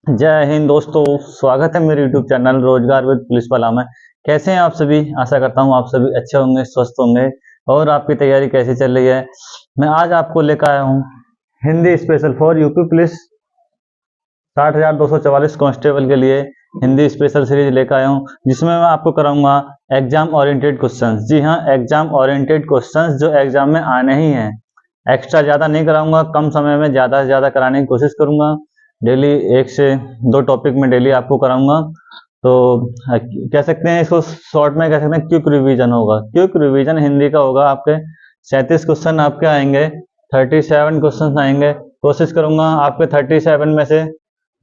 जय हिंद दोस्तों। स्वागत है मेरे YouTube चैनल रोजगार विद पुलिस वाला में। कैसे हैं आप सभी? आशा करता हूं आप सभी अच्छे होंगे, स्वस्थ होंगे और आपकी तैयारी कैसी चल रही है। मैं आज आपको लेकर आया हूं Hindi special for UP police 60,244 constable के लिए हिंदी स्पेशल सीरीज लेकर आया हूं, जिसमें मैं आपको कराऊंगा एग्जाम ओरिएंटेड क्वेश्चंस। जी हाँ, एग्जाम ओरिएंटेड क्वेश्चंस जो एग्जाम में आने ही हैं। एक्स्ट्रा ज़्यादा नहीं कराऊंगा, कम समय में ज़्यादा से ज़्यादा कराने की कोशिश करूंगा। डेली 1 से 2 टॉपिक में डेली आपको कराऊंगा। तो कह सकते हैं इसको शॉर्ट में कह सकते हैं क्विक रिवीजन होगा। क्विक रिवीजन हिंदी का होगा। आपके 37 क्वेश्चन आपके आएंगे, 37 क्वेश्चन आएंगे। कोशिश करूंगा आपके 37 में से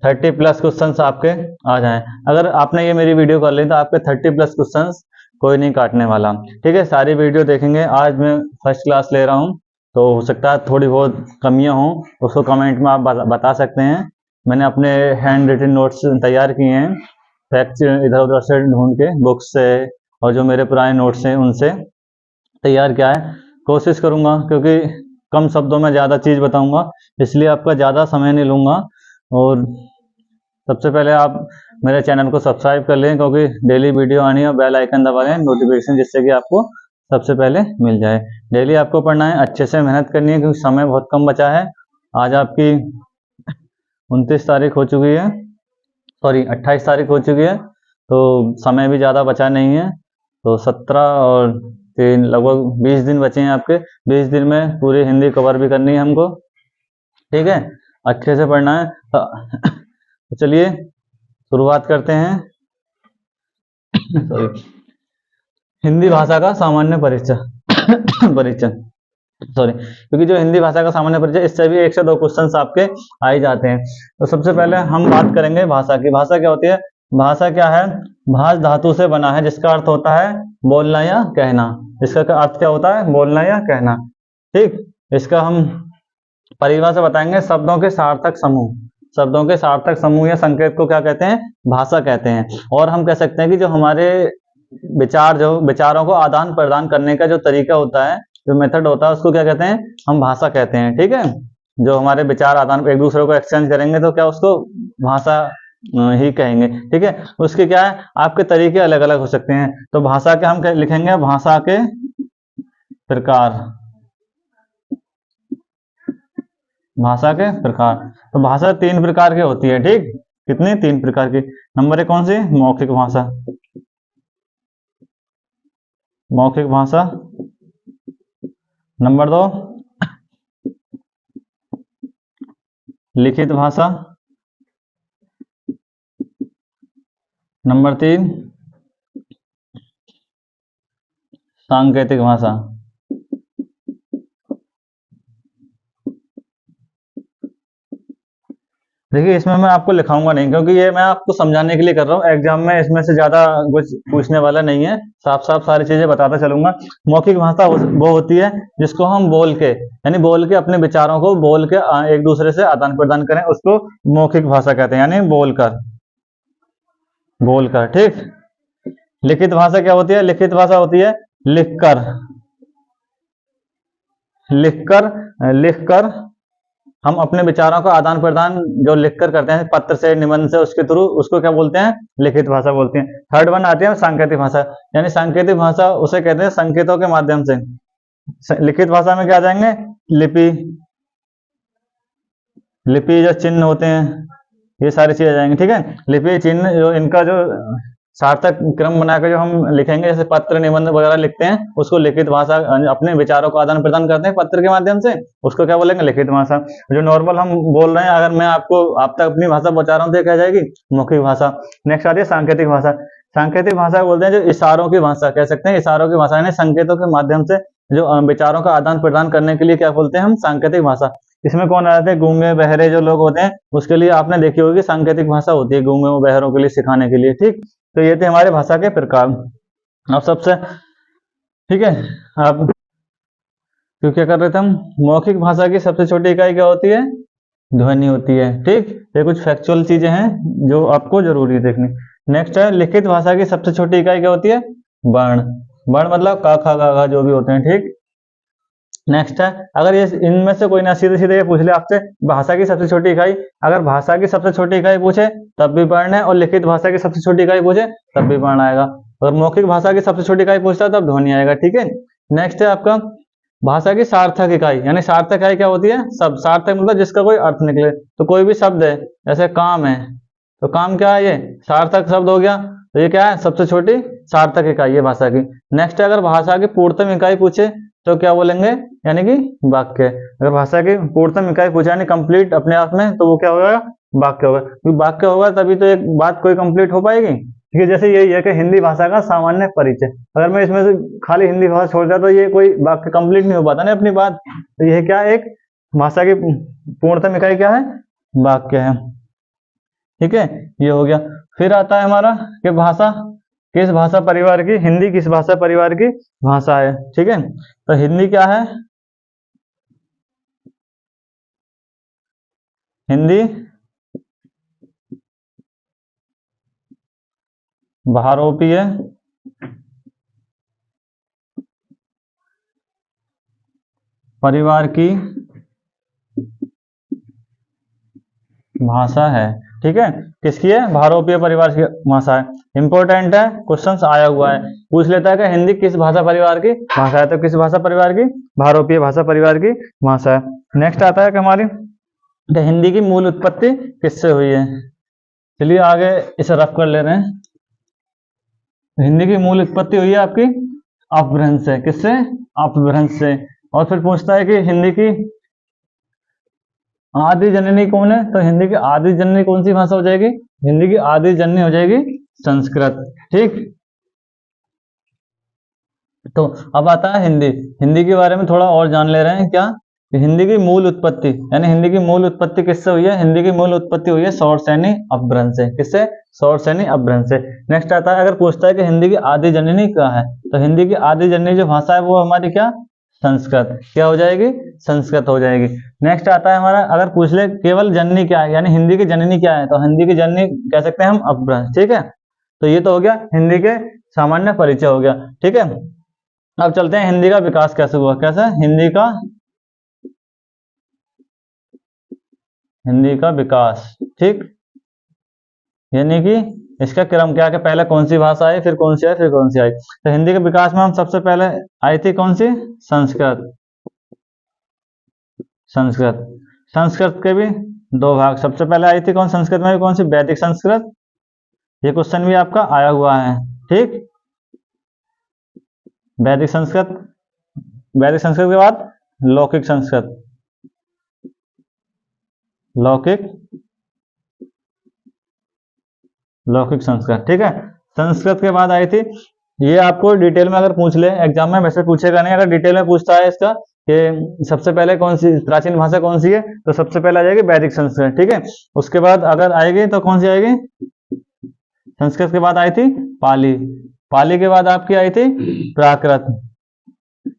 30 प्लस क्वेश्चंस आपके आ जाएं। अगर आपने ये मेरी वीडियो कर ली तो आपके 30 प्लस क्वेश्चंस कोई नहीं काटने वाला। ठीक है, सारी वीडियो देखेंगे। आज मैं फर्स्ट क्लास ले रहा हूँ, तो हो सकता है थोड़ी बहुत कमियां हों, उसको कमेंट में आप बता सकते हैं। मैंने अपने हैंड रिटन नोट्स तैयार किए हैं, फैक्ट्स इधर उधर से ढूंढ के, बुक्स से और जो मेरे पुराने नोट्स हैं उनसे तैयार किया है। कोशिश करूंगा क्योंकि कम शब्दों में ज़्यादा चीज़ बताऊंगा, इसलिए आपका ज़्यादा समय नहीं लूँगा। और सबसे पहले आप मेरे चैनल को सब्सक्राइब कर लें, क्योंकि डेली वीडियो आनी है। बेल आइकन दबा लें नोटिफिकेशन, जिससे कि आपको सबसे पहले मिल जाए। डेली आपको पढ़ना है, अच्छे से मेहनत करनी है, क्योंकि समय बहुत कम बचा है। आज आपकी 29 तारीख हो चुकी है, सॉरी 28 तारीख हो चुकी है, तो समय भी ज़्यादा बचा नहीं है। तो 17 और 3 लगभग 20 दिन बचे हैं आपके। 20 दिन में पूरी हिंदी कवर भी करनी है हमको। ठीक है, अच्छे से पढ़ना है। तो चलिए शुरुआत करते हैं। सॉरी, हिंदी भाषा का सामान्य परिचय परिचय सॉरी, क्योंकि जो हिंदी भाषा का सामान्य परिचय, इससे भी 1 से 2 क्वेश्चन आपके आ ही जाते हैं। तो सबसे पहले हम बात करेंगे भाषा की। भाषा क्या होती है? भाषा क्या है? भाष धातु से बना है, जिसका अर्थ होता है बोलना या कहना। इसका अर्थ क्या होता है? बोलना या कहना। ठीक, इसका हम परिभाषा बताएंगे। शब्दों के सार्थक समूह, शब्दों के सार्थक समूह या संकेत को क्या कहते हैं? भाषा कहते हैं। और हम कह सकते हैं कि जो हमारे विचारों को आदान प्रदान करने का जो तरीका होता है, जो मेथड होता है, उसको क्या कहते हैं? हम भाषा कहते हैं। ठीक है, जो हमारे विचार आदान एक दूसरे को एक्सचेंज करेंगे तो क्या उसको भाषा ही कहेंगे। ठीक है, उसके क्या है, आपके तरीके अलग अलग हो सकते हैं। तो भाषा के हम लिखेंगे भाषा के प्रकार। भाषा के प्रकार, तो भाषा 3 प्रकार की होती है। ठीक, कितनी? 3 प्रकार की। नंबर 1 कौन सी? मौखिक भाषा। मौखिक भाषा। नंबर 2 लिखित भाषा। नंबर 3 सांकेतिक भाषा। देखिए, इसमें मैं आपको लिखाऊंगा नहीं, क्योंकि ये मैं आपको समझाने के लिए कर रहा हूँ। एग्जाम में इसमें से ज्यादा कुछ पूछने वाला नहीं है, साफ साफ सारी चीजें बताता चलूंगा। मौखिक भाषा वो होती है जिसको हम बोल के, यानी बोल के अपने विचारों को बोल के एक दूसरे से आदान प्रदान करें, उसको मौखिक भाषा कहते हैं, यानी बोलकर। बोलकर, ठीक। लिखित भाषा क्या होती है? लिखित भाषा होती है लिखकर। लिखकर, लिखकर हम अपने विचारों का आदान प्रदान जो लिखकर करते हैं, पत्र से, निबंध से, उसके थ्रू, उसको क्या बोलते हैं? लिखित भाषा बोलते हैं। थर्ड वन आती है सांकेतिक भाषा, यानी सांकेतिक भाषा उसे कहते हैं संकेतों के माध्यम से। लिखित भाषा में क्या आ जाएंगे? लिपि, लिपि जो चिन्ह होते हैं, ये सारी चीजें आ जाएंगी। ठीक है, लिपि चिन्ह जो इनका जो सार्थक क्रम बनाकर जो हम लिखेंगे, जैसे पत्र निबंध वगैरह लिखते हैं, उसको लिखित भाषा, अपने विचारों को आदान प्रदान करते हैं पत्र के माध्यम से, उसको क्या बोलेंगे? लिखित भाषा। जो नॉर्मल हम बोल रहे हैं, अगर मैं आपको आप तक अपनी भाषा पहुंचा रहा हूँ, तो क्या जाएगी? मौखिक भाषा। नेक्स्ट आती है सांकेतिक भाषा। सांकेतिक भाषा बोलते हैं जो इशारों की भाषा, कह सकते हैं इशारों की भाषा, यानी संकेतों के माध्यम से जो विचारों का आदान प्रदान करने के लिए क्या बोलते हैं हम? सांकेतिक भाषा। इसमें कौन आ जाते हैं? गूंगे बहरे जो लोग होते हैं, उसके लिए आपने देखी होगी सांकेतिक भाषा होती है, गूंगे बहरों के लिए सिखाने के लिए। ठीक, तो ये थे हमारे भाषा के प्रकार। अब सबसे, ठीक है, आप तो क्या कर रहे थे हम? मौखिक भाषा की सबसे छोटी इकाई क्या होती है? ध्वनि होती है। ठीक, ये कुछ फैक्चुअल चीजें हैं जो आपको जरूरी है देखनी। नेक्स्ट है लिखित भाषा की सबसे छोटी इकाई क्या होती है? वर्ण। वर्ण मतलब का, खा, गा, घा जो भी होते हैं। ठीक, नेक्स्ट है, अगर ये इनमें से कोई ना सीधे सीधे ये पूछ ले आपसे भाषा की सबसे छोटी इकाई, अगर भाषा की सबसे छोटी इकाई पूछे तब भी पढ़ना है, और लिखित भाषा की सबसे छोटी इकाई पूछे तब भी पढ़ना आएगा। अगर मौखिक भाषा की सबसे छोटी इकाई पूछता है तब ध्वनि आएगा, ठीक है। नेक्स्ट है आपका भाषा की सार्थक इकाई, यानी सार्थक इकाई क्या होती है? शब्द। सार्थक मतलब जिसका कोई अर्थ निकले। तो कोई भी शब्द है, जैसे काम है, तो काम क्या है? ये सार्थक शब्द हो गया। तो ये क्या है? सबसे छोटी सार्थक इकाई है भाषा की। नेक्स्ट है, अगर भाषा की पूर्णतम इकाई पूछे तो क्या बोलेंगे? यानी कि वाक्य। अगर भाषा की पूर्णतम इकाई पूछे यानी कंप्लीट अपने आप में, तो वो क्या होगा? वाक्य होगा। क्योंकि वाक्य होगा तभी तो एक बात कोई कंप्लीट हो पाएगी, ठीक है। जैसे यही है कि हिंदी भाषा का सामान्य परिचय, अगर मैं इसमें से खाली हिंदी भाषा छोड़ दिया तो ये कोई वाक्य कंप्लीट नहीं हो पाता ना अपनी बात। तो यह क्या है? एक भाषा की पूर्णतम इकाई क्या है? वाक्य है, ठीक है। ये हो गया। फिर आता है हमारा कि भाषा किस भाषा परिवार की, हिंदी किस भाषा परिवार की भाषा है, ठीक है। तो हिंदी क्या है? हिंदी बहुरूपीय परिवार की भाषा है, ठीक है। किसकी है? बहुरूपीय परिवार की भाषा है। इंपॉर्टेंट है, क्वेश्चन आया हुआ है, पूछ लेता है कि हिंदी किस भाषा परिवार की भाषा है, तो किस भाषा परिवार की? बहुरूपीय भाषा परिवार की भाषा है। नेक्स्ट आता है कि हमारी हिंदी की मूल उत्पत्ति किससे हुई है। चलिए आगे इसे रफ कर ले रहे हैं। हिंदी की मूल उत्पत्ति हुई है आपकी अपभ्रंश से। किससे? अपभ्रंश से। और फिर पूछता है कि हिंदी की आदि जननी कौन है, तो हिंदी की आदि जननी कौन सी भाषा हो जाएगी? हिंदी की आदि जननी हो जाएगी संस्कृत, ठीक। तो अब आता है हिंदी। हिंदी के बारे में थोड़ा और जान ले रहे हैं क्या? हिंदी की मूल उत्पत्ति, यानी हिंदी की मूल उत्पत्ति किससे हुई है? हिंदी की मूल उत्पत्ति हुई है शौरसेनी अपभ्रंश से। किससे? शौरसेनी अपभ्रंश से। नेक्स्ट आता है, अगर पूछता है कि हिंदी की आदि जननी क्या है, तो हिंदी की आदि जननी जो भाषा है वो हमारी क्या? संस्कृत। क्या हो जाएगी? संस्कृत हो जाएगी। नेक्स्ट आता है हमारा, अगर पूछ ले केवल जननी क्या है, यानी हिंदी की जननी क्या है, तो हिंदी की जननी कह सकते हैं हम अपभ्रंश, ठीक है। तो ये तो हो गया हिंदी के सामान्य परिचय हो गया, ठीक है। अब चलते हैं हिंदी का विकास कैसे हुआ। कैसे? हिंदी का विकास, ठीक। यानी कि इसका क्रम क्या है कि पहले कौन सी भाषा आई, फिर कौन सी आई, फिर कौन सी आई। तो हिंदी के विकास में हम सबसे पहले आई थी कौन सी? संस्कृत। संस्कृत। संस्कृत के भी दो भाग। सबसे पहले आई थी कौन संस्कृत में? कौन सी? वैदिक संस्कृत। ये क्वेश्चन भी आपका आया हुआ है, ठीक। वैदिक संस्कृत। वैदिक संस्कृत के बाद लौकिक संस्कृत। लौकिक लौकिक संस्कृत, ठीक है। संस्कृत के बाद आई थी, ये आपको डिटेल में अगर पूछ ले एग्जाम में, वैसे पूछेगा नहीं, अगर डिटेल में पूछता है इसका कि सबसे पहले कौन सी प्राचीन भाषा कौन सी है, तो सबसे पहले आ जाएगी वैदिक संस्कृत, ठीक है। उसके बाद अगर आएगी तो कौन सी आएगी? संस्कृत के बाद आई थी पाली। पाली के बाद आपकी आई थी प्राकृत।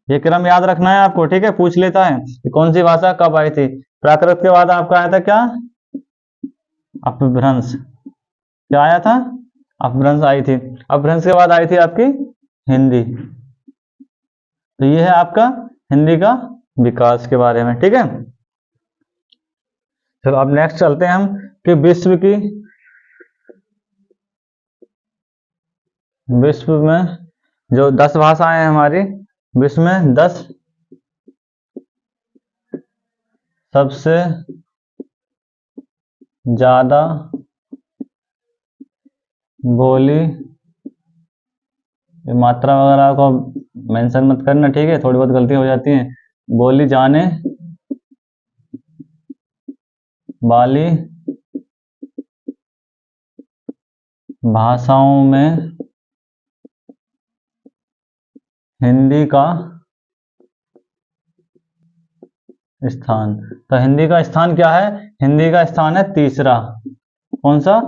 ये क्रम याद रखना है आपको, ठीक है। पूछ लेता है कि कौन सी भाषा कब आई थी। प्राकृत के बाद आपका आया था क्या? अपभ्रंश। क्या आया था? अपभ्रंश आई थी। अपभ्रंश के बाद आई थी आपकी हिंदी। तो ये है आपका हिंदी का विकास के बारे में, ठीक है। चलो अब नेक्स्ट चलते हैं हम कि विश्व में जो 10 भाषाएं हैं हमारी, विश्व में 10 सबसे ज्यादा बोली, मात्रा वगैरह को मेंशन मत करना, ठीक है, थोड़ी बहुत गलती हो जाती है। बोली जाने वाली भाषाओं में हिंदी का स्थान। तो हिंदी का स्थान क्या है? हिंदी का स्थान है तीसरा। कौन सा?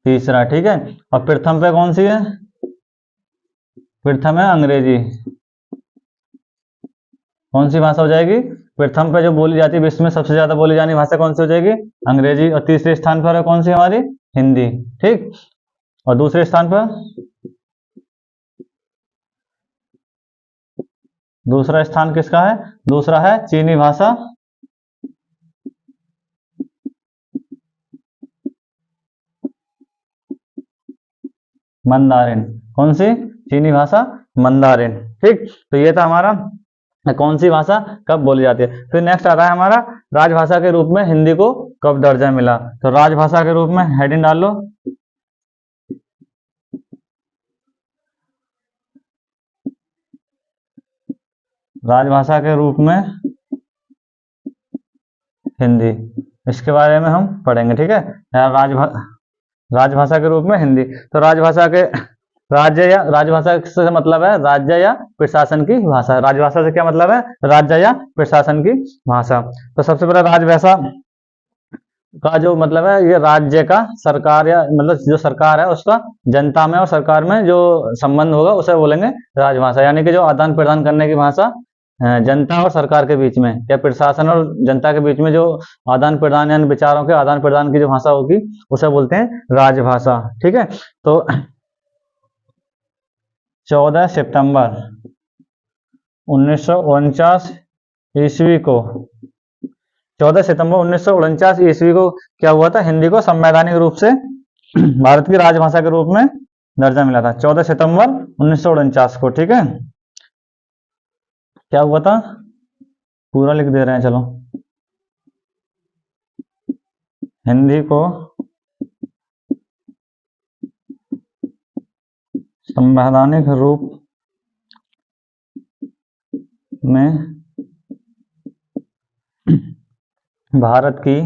तीसरा, ठीक है। और प्रथम पे कौन सी है? प्रथम है अंग्रेजी। कौन सी भाषा हो जाएगी? प्रथम पे जो बोली जाती है, विश्व में सबसे ज्यादा बोली जाने भाषा कौन सी हो जाएगी? अंग्रेजी। और तीसरे स्थान पर है कौन सी? हमारी हिंदी, ठीक। और दूसरे स्थान पर दूसरा स्थान किसका है? दूसरा है चीनी भाषा, मंदारिन। कौन सी? चीनी भाषा मंदारिन। ठीक, तो ये था हमारा कौन सी भाषा कब बोली जाती है। फिर नेक्स्ट आता है हमारा राजभाषा के रूप में हिंदी को कब दर्जा मिला। तो राजभाषा के रूप में हेडिंग डाल लो, राजभाषा के रूप में हिंदी, इसके बारे में हम पढ़ेंगे। ठीक है, राजभाषा के रूप में हिंदी। तो राजभाषा के राज्य या राजभाषा से मतलब है राज्य या प्रशासन की भाषा। राजभाषा से क्या मतलब है? राज्य या प्रशासन की भाषा। तो सबसे पहले राजभाषा का जो मतलब है ये राज्य का, सरकार या मतलब जो सरकार है उसका जनता में और सरकार में जो संबंध होगा उसे बोलेंगे राजभाषा। यानी कि जो आदान प्रदान करने की भाषा जनता और सरकार के बीच में या प्रशासन और जनता के बीच में जो आदान प्रदान यानी विचारों के आदान प्रदान की जो भाषा होगी उसे बोलते हैं राजभाषा। ठीक है, तो 14 सितंबर 1949 ईस्वी को 14 सितंबर 1949 ईस्वी को क्या हुआ था? हिंदी को संवैधानिक रूप से भारत की राजभाषा के रूप में दर्जा मिला था 14 सितंबर 1949 को। ठीक है, क्या हुआ था? पूरा लिख दे रहे हैं, चलो। हिंदी को संवैधानिक रूप में भारत की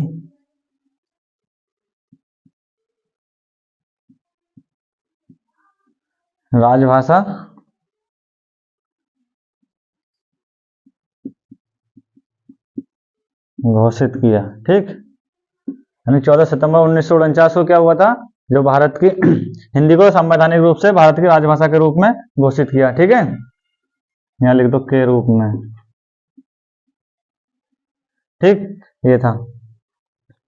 राजभाषा घोषित किया। ठीक, यानी 14 सितंबर 1949 को क्या हुआ था? जो भारत की हिंदी को संवैधानिक रूप से भारत की राजभाषा के रूप में घोषित किया। ठीक है, यहाँ लिख दो के रूप में। ठीक, ये था।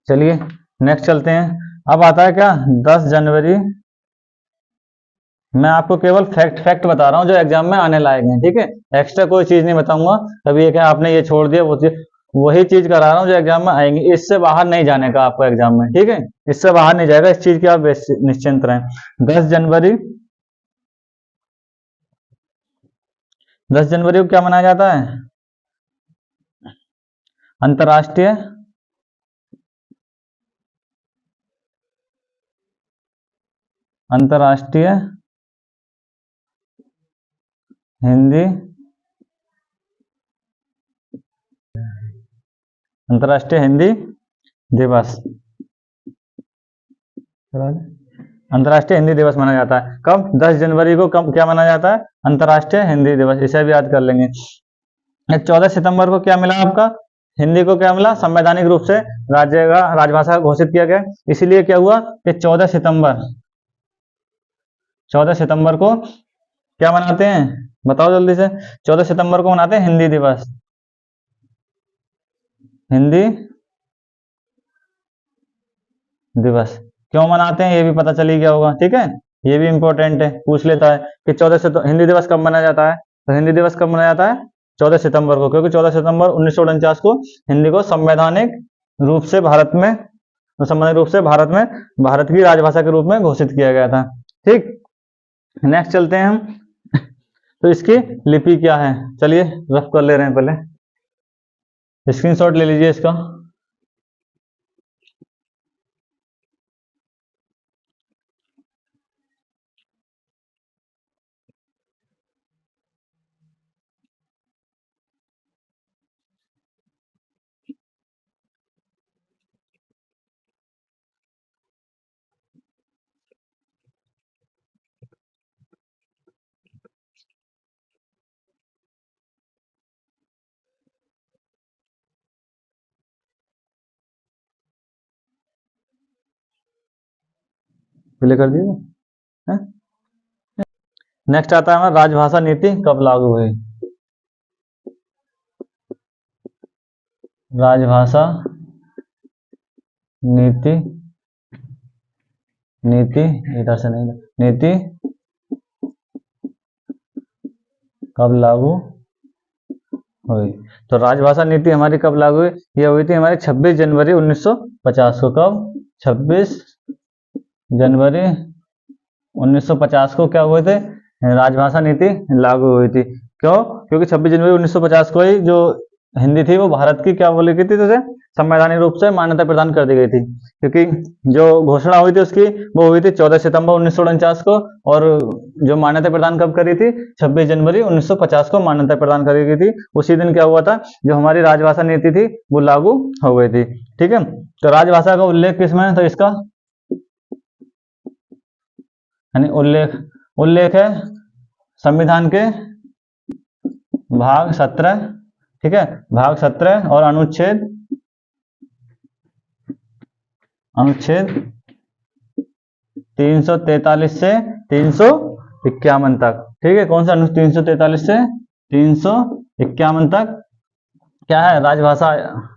चलिए नेक्स्ट चलते हैं। अब आता है क्या? 10 जनवरी। मैं आपको केवल फैक्ट बता रहा हूँ जो एग्जाम में आने लायक हैं। ठीक है, एक्स्ट्रा कोई चीज नहीं बताऊंगा। कभी ये क्या आपने ये छोड़ दिया वो चीज, वही चीज करा रहा हूँ जो एग्जाम में आएंगे। इससे बाहर नहीं जाने का आपको एग्जाम में। ठीक है, इससे बाहर नहीं जाएगा, इस चीज की आप निश्चिंत रहें। 10 जनवरी 10 जनवरी को क्या मनाया जाता है? अंतर्राष्ट्रीय अंतर्राष्ट्रीय हिंदी अंतर्राष्ट्रीय हिंदी दिवस। अंतर्राष्ट्रीय हिंदी दिवस मनाया जाता है कब? 10 जनवरी को। कब क्या मनाया जाता है? अंतर्राष्ट्रीय हिंदी दिवस। इसे भी याद कर लेंगे। 14 सितंबर को क्या मिला आपका? हिंदी को क्या मिला? संवैधानिक रूप से राज्य का राजभाषा घोषित किया गया। इसीलिए क्या हुआ कि 14 सितंबर को क्या मनाते हैं? बताओ जल्दी से। 14 सितंबर को मनाते हैं हिंदी दिवस। हिंदी दिवस क्यों मनाते हैं ये भी पता चली गया होगा। ठीक है, ये भी इंपॉर्टेंट है, पूछ लेता है कि 14 से हिंदी दिवस कब मनाया जाता है। तो हिंदी दिवस कब मनाया जाता है? 14 सितंबर को, क्योंकि 14 सितंबर 1949 को हिंदी को संवैधानिक रूप से भारत में भारत की राजभाषा के रूप में घोषित किया गया था। ठीक, नेक्स्ट चलते हैं हम। तो इसकी लिपि क्या है? चलिए रफ कर ले रहे हैं, पहले स्क्रीनशॉट ले लीजिए इसका। प्ले कर दिए। नेक्स्ट आता है हमारा राजभाषा नीति कब लागू हुई। राजभाषा नीति इधर से नहीं, नीति कब लागू हुई। तो राजभाषा नीति हमारी कब लागू हुई? ये हुई थी हमारी 26 जनवरी 1950 को। कब? 26 जनवरी 1950 को क्या हुए थे? राजभाषा नीति लागू हुई थी। क्यों? क्योंकि 26 जनवरी 1950 को ही जो हिंदी थी वो भारत की क्या बोली गई थी, तो संवैधानिक रूप से मान्यता प्रदान कर दी गई थी। क्योंकि जो घोषणा हुई थी उसकी वो हुई थी 14 सितंबर 1949 को, और जो मान्यता प्रदान कब करी थी? 26 जनवरी 1950 को मान्यता प्रदान करी गई थी। उसी दिन क्या हुआ था? जो हमारी राजभाषा नीति थी वो लागू हो गई थी। ठीक है, तो राजभाषा का उल्लेख किसमें है? तो इसका यानी उल्लेख है संविधान के भाग 17, ठीक है, भाग 17 और अनुच्छेद 343 से 351 तक। ठीक है, कौन सा अनुच्छेद? 343 से 351 तक क्या है? राजभाषा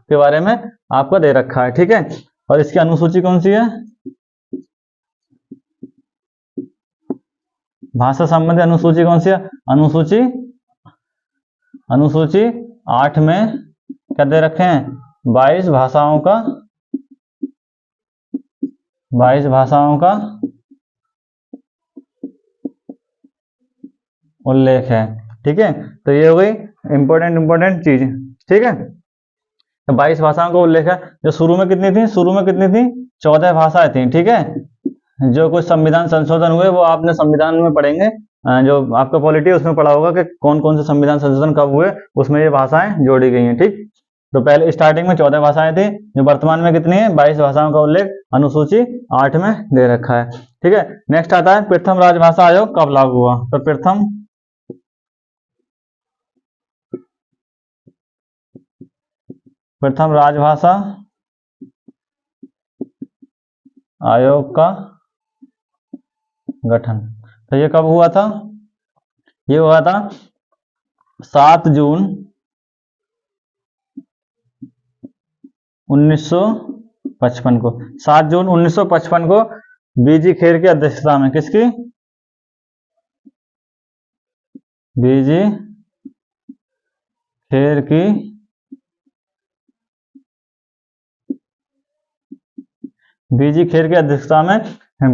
के बारे में आपको दे रखा है। ठीक है, और इसकी अनुसूची कौन सी है? भाषा संबंधी अनुसूची कौन सी है? अनुसूची 8 में क्या दे रखे हैं? 22 भाषाओं का उल्लेख है। ठीक है, तो ये हो गई इंपॉर्टेंट चीज। ठीक है, तो 22 भाषाओं का उल्लेख है। जो शुरू में कितनी थी? 14 भाषाएं थी। ठीक है, जो कुछ संविधान संशोधन हुए वो आपने संविधान में पढ़ेंगे, जो आपका पॉलिटी उसमें पढ़ा होगा कि कौन कौन से संविधान संशोधन कब हुए, उसमें ये भाषाएं जोड़ी गई हैं। ठीक, तो पहले स्टार्टिंग में 14 भाषाएं थी, जो वर्तमान में कितनी है? 22 भाषाओं का उल्लेख अनुसूची 8 में दे रखा है। ठीक है, नेक्स्ट आता है प्रथम राजभाषा आयोग कब लागू हुआ? तो प्रथम राजभाषा आयोग का गठन, तो ये कब हुआ था? ये हुआ था 7 जून 1955 को। 7 जून 1955 को बीजी खेर की अध्यक्षता में, किसकी? बीजी खेर की अध्यक्षता में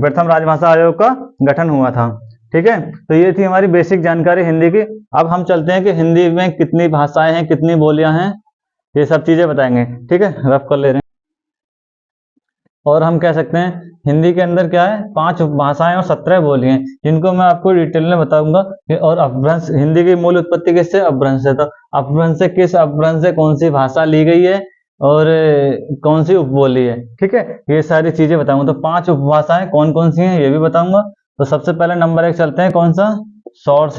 प्रथम राजभाषा आयोग का गठन हुआ था। ठीक है, तो ये थी हमारी बेसिक जानकारी हिंदी की। अब हम चलते हैं कि हिंदी में कितनी भाषाएं हैं, कितनी बोलियां हैं, ये सब चीजें बताएंगे। ठीक है, रफ कर ले रहे हैं। और हम कह सकते हैं हिंदी के अंदर क्या है? 5 भाषाएं और 17 बोलियां हैं, जिनको मैं आपको डिटेल में बताऊंगा। और अपभ्रंश, हिंदी की मूल उत्पत्ति किससे? अपभ्रंश से। तो अपभ्रंश से, किस अपभ्रंश से कौन सी भाषा ली गई है और कौन सी उपबोली है? ठीक है, ये सारी चीजें बताऊंगा। तो 5 उपभाषाएं कौन कौन सी हैं ये भी बताऊंगा। तो सबसे पहले नंबर 1 चलते हैं, कौन सा? सौर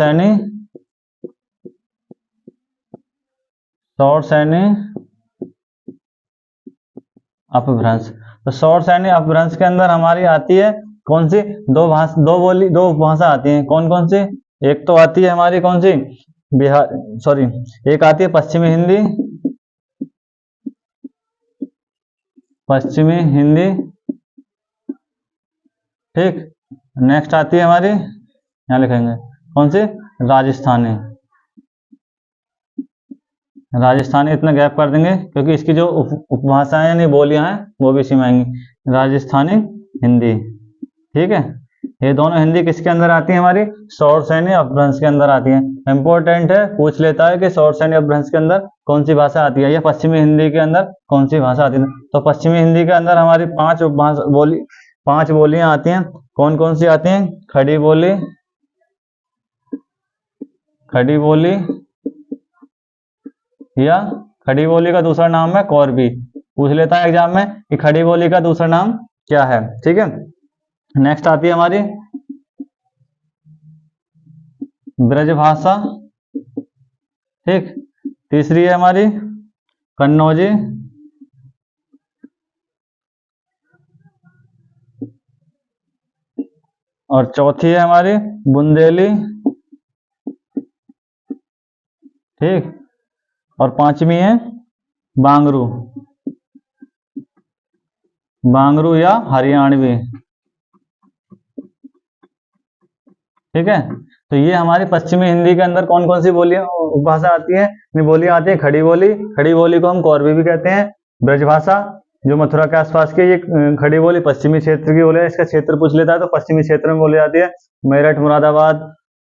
सैनी अपभ्रंश। तो सौर सैनी अपभ्रंश के अंदर हमारी आती है कौन सी? दो भाषा आती हैं। कौन कौन सी? एक तो आती है हमारी कौन सी? एक आती है पश्चिमी हिंदी। ठीक, नेक्स्ट आती है हमारी, यहां लिखेंगे कौन सी? राजस्थानी इतना गैप कर देंगे क्योंकि इसकी जो उपभाषाएं यानी बोलियां हैं वो भी इसी में आएंगी। राजस्थानी हिंदी। ठीक है, ये दोनों हिंदी किसके अंदर आती है? हमारी सौर सैनी अपभ्रंश के अंदर आती है। इंपॉर्टेंट है, पूछ लेता है कि सौर सैनी अपभ्रंश के अंदर कौन सी भाषा आती है, या पश्चिमी हिंदी के अंदर कौन सी भाषा आती है। तो पश्चिमी हिंदी के अंदर हमारी 5 बोलियां आती हैं। कौन कौन सी आती हैं? खड़ी बोली, या खड़ी बोली का दूसरा नाम है कौरबी। पूछ लेता है एग्जाम में कि खड़ी बोली का दूसरा नाम क्या है। ठीक है, नेक्स्ट आती है हमारी ब्रजभाषा। ठीक, तीसरी है हमारी कन्नौजी, और चौथी है हमारी बुंदेली। ठीक, और 5वीं है बांगरू या हरियाणवी। ठीक है। तो ये हमारी पश्चिमी हिंदी के अंदर कौन कौन सी बोलियां उपभाषा आती है, बोलियां आती है। खड़ी बोली, खड़ी बोली को हम कौरवी भी कहते हैं। ब्रजभाषा जो मथुरा के आसपास की, ये खड़ी बोली पश्चिमी क्षेत्र की बोली है। इसका क्षेत्र पूछ लेता है तो पश्चिमी क्षेत्र में बोली जाती है, मेरठ, मुरादाबाद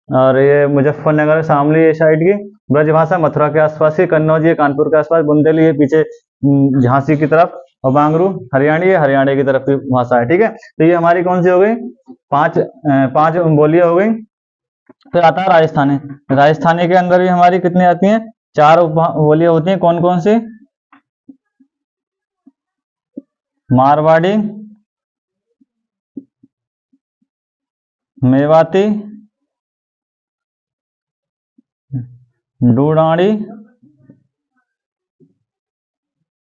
और ये मुजफ्फरनगर, शामली, ये साइड की। ब्रजभाषा मथुरा के आसपास की, कन्नौज ये कानपुर के आसपास, बुंदेली ये पीछे झांसी की तरफ, और बांगरू हरियाणी ये हरियाणा की तरफ की भाषा है। ठीक है, तो ये हमारी कौन सी हो गई, पांच बोलियां हो गई। फिर आता है राजस्थानी। राजस्थानी के अंदर भी हमारी कितनी आती हैं, 4 बोलियां होती हैं। कौन कौन सी, मारवाड़ी, मेवाती, डूडाड़ी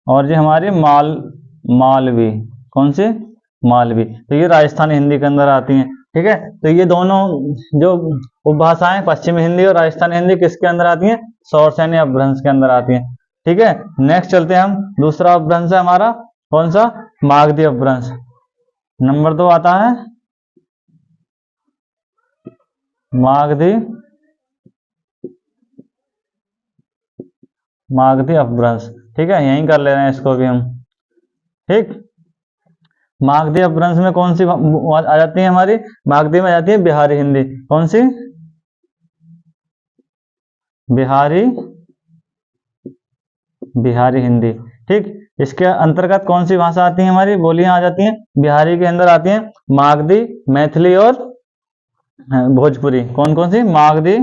और ये हमारी मालवी। कौन सी, मालवी। तो ये राजस्थानी हिंदी के अंदर आती हैं। ठीक है, तो ये दोनों जो उपभाषाएं पश्चिमी हिंदी और राजस्थानी हिंदी किसके अंदर आती हैं, सौरसैनी अपभ्रंश के अंदर आती हैं। ठीक है, नेक्स्ट चलते हैं हम। दूसरा अपभ्रंश है हमारा कौन सा, मागधी अपभ्रंश। नंबर 2 आता है मागधी अपभ्रंश। ठीक है, यहीं कर ले रहे हैं इसको भी हम। ठीक, मागधी अपभ्रंश में कौन सी आ जाती है हमारी, मागधी में आ जाती है बिहारी हिंदी। कौन सी, बिहारी हिंदी। ठीक, इसके अंतर्गत कौन सी भाषा आती है हमारी, बोलियां आ जाती हैं बिहारी के अंदर आती हैं, मागधी, मैथिली और भोजपुरी। कौन कौन सी, मागधी।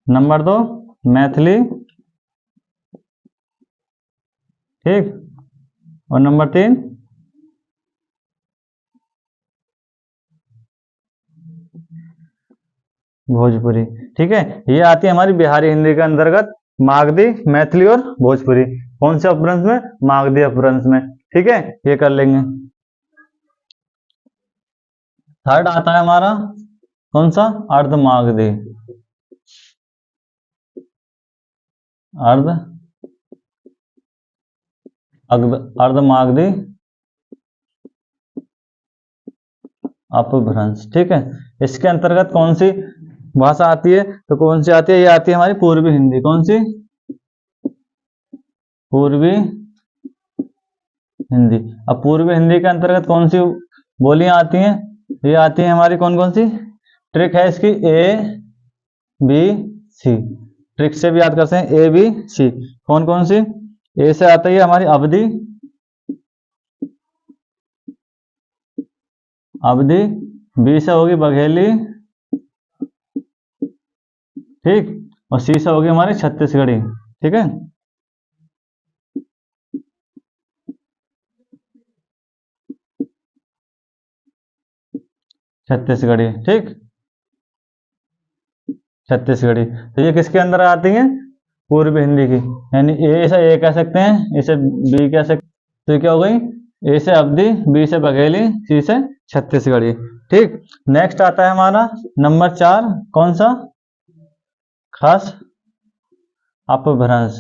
नंबर 2 मैथिली। ठीक, और नंबर 3 भोजपुरी। ठीक है, ये आती है हमारी बिहारी हिंदी के अंतर्गत, मागधी, मैथिली और भोजपुरी। कौन से अपभ्रंश में, मागधी अपभ्रंश में। ठीक है, ये कर लेंगे। थर्ड आता है हमारा कौन सा, अर्धमागधी। अर्धमागधी अपभ्रंश। ठीक है, इसके अंतर्गत कौन सी भाषा आती है, तो कौन सी आती है, ये आती है हमारी पूर्वी हिंदी। कौन सी, पूर्वी हिंदी। अब पूर्वी हिंदी के अंतर्गत कौन सी बोलियां आती हैं, ये आती है हमारी कौन कौन सी, ट्रिक है इसकी, ए बी सी। ट्रिक से भी याद करते हैं, ए बी सी। कौन कौन सी, ए से आता है हमारी अवधी, बी से होगी बघेली, ठीक, और सी से होगी हमारी छत्तीसगढ़ी। ठीक है, छत्तीसगढ़ी। ठीक, छत्तीसगढ़ी। तो ये किसके अंदर आती हैं, पूर्वी हिंदी की। यानी ए से ए कह सकते हैं, इसे बी कह सकते हैं। तो ये क्या हो गई, ए से अवधी, बी से बघेली, सी से छत्तीसगढ़ी। ठीक, नेक्स्ट आता है हमारा नंबर 4 कौन सा, खस अपभ्रंश।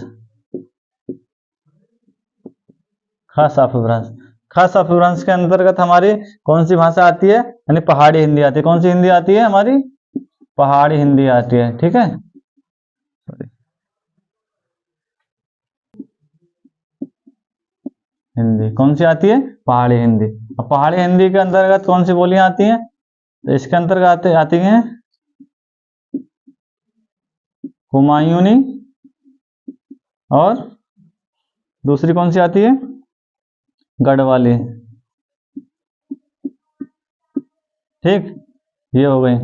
खस अपभ्रंश। खस अपभ्रंश के अंतर्गत हमारी कौन सी भाषा आती है, यानी पहाड़ी हिंदी आती है। कौन सी हिंदी आती है हमारी, पहाड़ी हिंदी आती है। ठीक है, हिंदी कौन सी आती है, पहाड़ी हिंदी। अब पहाड़ी हिंदी के अंतर्गत कौन सी बोलियां आती हैं, तो इसके अंतर्गत आती हैं हुमायूनी, और दूसरी कौन सी आती है, गढ़वाली। ठीक, ये हो गई।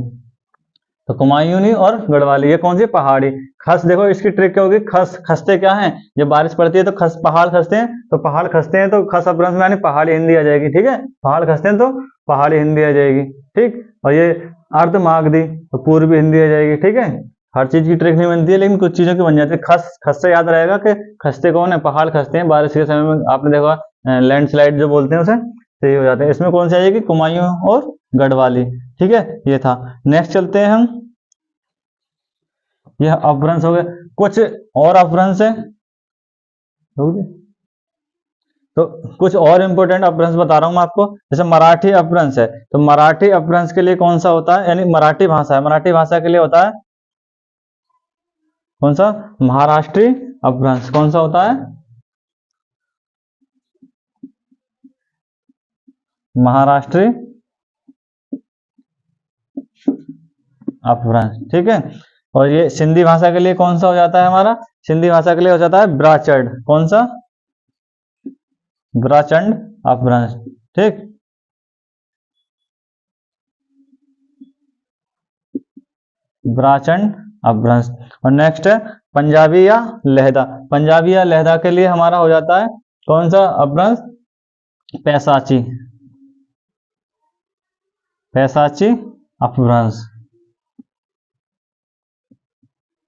तो कुमायूनी और गढ़वाली, ये कौन सी, पहाड़ी। खस, देखो इसकी ट्रिक क्या होगी, खसते क्या हैं, जब बारिश पड़ती है तो पहाड़ खसते हैं, तो पहाड़ खसते हैं तो खस अपभ्रंश में यानी पहाड़ी हिंदी आ जाएगी। ठीक है, पहाड़ खसते हैं तो पहाड़ी हिंदी आ जाएगी। ठीक, और ये अर्धमागधी तो पूर्वी हिंदी आ जाएगी। ठीक है, हर चीज की ट्रिक नहीं बनती है, लेकिन कुछ चीजों की बन जाती है। खस से याद रहेगा कि खसते कौन है, पहाड़ खसते हैं बारिश के समय में। आपने देखा लैंडस्लाइड जो बोलते हैं उसे, तो ये हो जाते हैं। इसमें कौन सी आ जाएगी, कुमायूं और गढ़वाली। ठीक है, ये था। नेक्स्ट चलते हैं हम, यह अपभ्रंश हो गए। कुछ और अपभ्रंश है, तो कुछ और इंपॉर्टेंट अपभ्रंश बता रहा हूं मैं आपको। जैसे मराठी अपभ्रंश है, तो मराठी अपभ्रंश के लिए कौन सा होता है, यानी मराठी भाषा है, मराठी भाषा के लिए होता है कौन सा, महाराष्ट्री अपभ्रंश। कौन सा होता है, महाराष्ट्री अपभ्रंश, ठीक है। और ये सिंधी भाषा के लिए कौन सा हो जाता है हमारा, सिंधी भाषा के लिए हो जाता है ब्राचंड। कौन सा, ब्राचंड अपभ्रंश, ठीक। ब्राचंड अपभ्रंश। और नेक्स्ट है पंजाबी या लहदा। पंजाबी या लहदा के लिए हमारा हो जाता है कौन सा अपभ्रंश, पैसाची, पैसाची अपभ्रंश।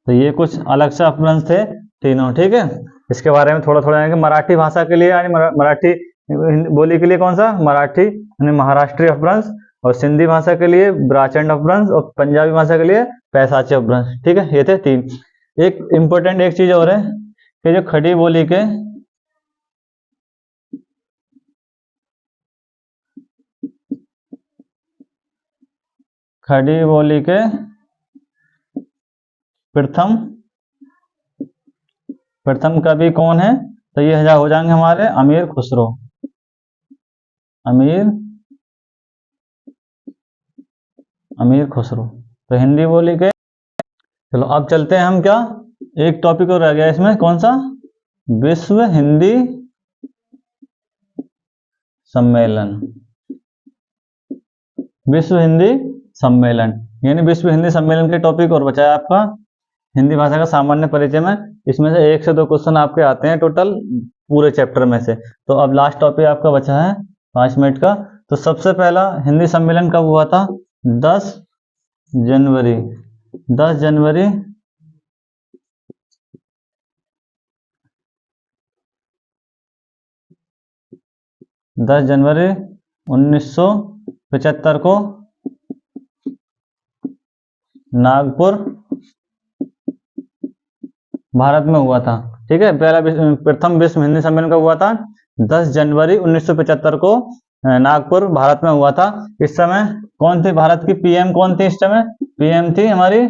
तो ये कुछ अलग से अपभ्रंश थे तीनों, ठीक है। इसके बारे में थोड़ा थोड़ा कि मराठी भाषा के लिए यानी मराठी बोली के लिए कौन सा, मराठी यानी महाराष्ट्रीय अपभ्रंश, और सिंधी भाषा के लिए ब्राचंड अपभ्रंश, और पंजाबी भाषा के लिए पैसाची अपभ्रंश, ठीक है। ये थे तीन। एक इंपॉर्टेंट एक चीज और है कि जो खड़ी बोली के प्रथम कवि कौन है, तो ये हो जाएंगे हमारे अमीर खुसरो, अमीर खुसरो। तो हिंदी बोली के, चलो अब चलते हैं हम, क्या एक टॉपिक और रह गया इसमें, कौन सा, विश्व हिंदी सम्मेलन। विश्व हिंदी सम्मेलन यानी विश्व हिंदी सम्मेलन के टॉपिक और बचा है आपका हिंदी भाषा का सामान्य परिचय में। इसमें से 1 से 2 क्वेश्चन आपके आते हैं टोटल पूरे चैप्टर में से। तो अब लास्ट टॉपिक आपका बचा है 5 मिनट का। तो सबसे पहला हिंदी सम्मेलन कब हुआ था, 10 जनवरी 1975 को नागपुर भारत में हुआ था, ठीक है। प्रथम विश्व हिंदी सम्मेलन कब हुआ था, 10 जनवरी 1975 को नागपुर भारत में हुआ था। इस समय कौन थी भारत की पीएम, कौन थी इस समय, पीएम थी हमारी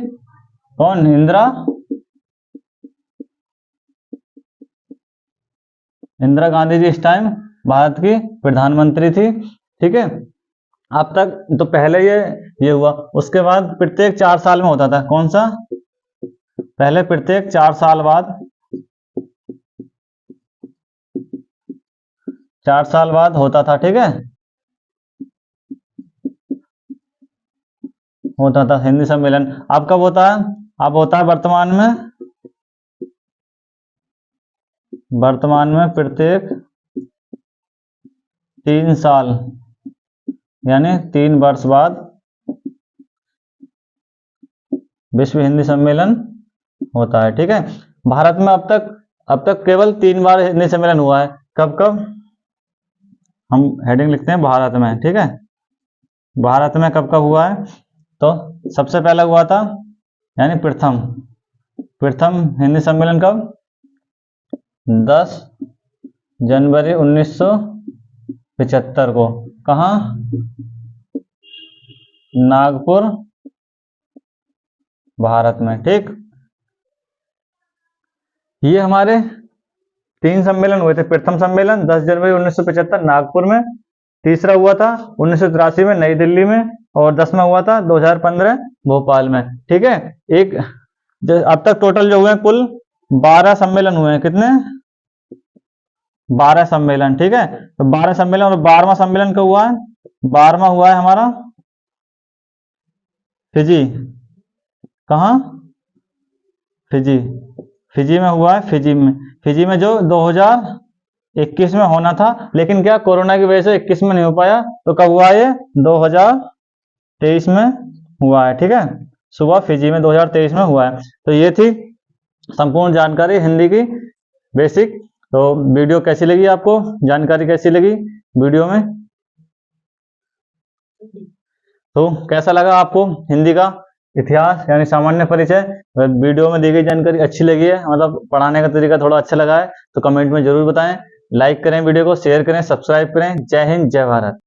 कौन, इंदिरा गांधी जी इस टाइम भारत की प्रधानमंत्री थी, ठीक है। अब तक तो पहले ये हुआ, उसके बाद प्रत्येक 4 साल में होता था। कौन सा, पहले प्रत्येक 4 साल बाद, 4 साल बाद होता था, ठीक है, होता था हिंदी सम्मेलन। अब कब होता है, अब होता है वर्तमान में प्रत्येक 3 साल यानी 3 वर्ष बाद विश्व हिंदी सम्मेलन होता है, ठीक है। भारत में अब तक केवल 3 बार हिंदी सम्मेलन हुआ है। कब कब, हम हेडिंग लिखते हैं भारत में, ठीक है। भारत में कब कब हुआ है, तो सबसे पहला हुआ था यानी प्रथम हिंदी सम्मेलन कब, 10 जनवरी 1975 को, कहाँ, नागपुर भारत में, ठीक। ये हमारे 3 सम्मेलन हुए थे। प्रथम सम्मेलन 10 जनवरी 1975 नागपुर में, तीसरा हुआ था 1983 में नई दिल्ली में, और 10वां हुआ था 2015 भोपाल में, ठीक है। अब तक टोटल जो हुए हैं कुल 12 सम्मेलन हुए हैं। कितने, 12 सम्मेलन, ठीक है। तो 12 सम्मेलन, और 12वां सम्मेलन कब हुआ है, 12वां हुआ है हमारा फिजी, कहाँ, फिजी में हुआ है, फिजी में जो 2021 में होना था, लेकिन क्या कोरोना की वजह से 21 में नहीं हो पाया। तो कब हुआ ये, 2023 में हुआ है, ठीक है। सुबह फिजी में 2023 में हुआ है। तो ये थी संपूर्ण जानकारी हिंदी की बेसिक। तो वीडियो कैसी लगी आपको, जानकारी कैसी लगी वीडियो में, तो कैसा लगा आपको हिंदी का इतिहास यानी सामान्य परिचय। वीडियो में दी गई जानकारी अच्छी लगी है, मतलब पढ़ाने का तरीका थोड़ा अच्छा लगा है, तो कमेंट में जरूर बताएं। लाइक करें, वीडियो को शेयर करें, सब्सक्राइब करें। जय हिंद, जय भारत।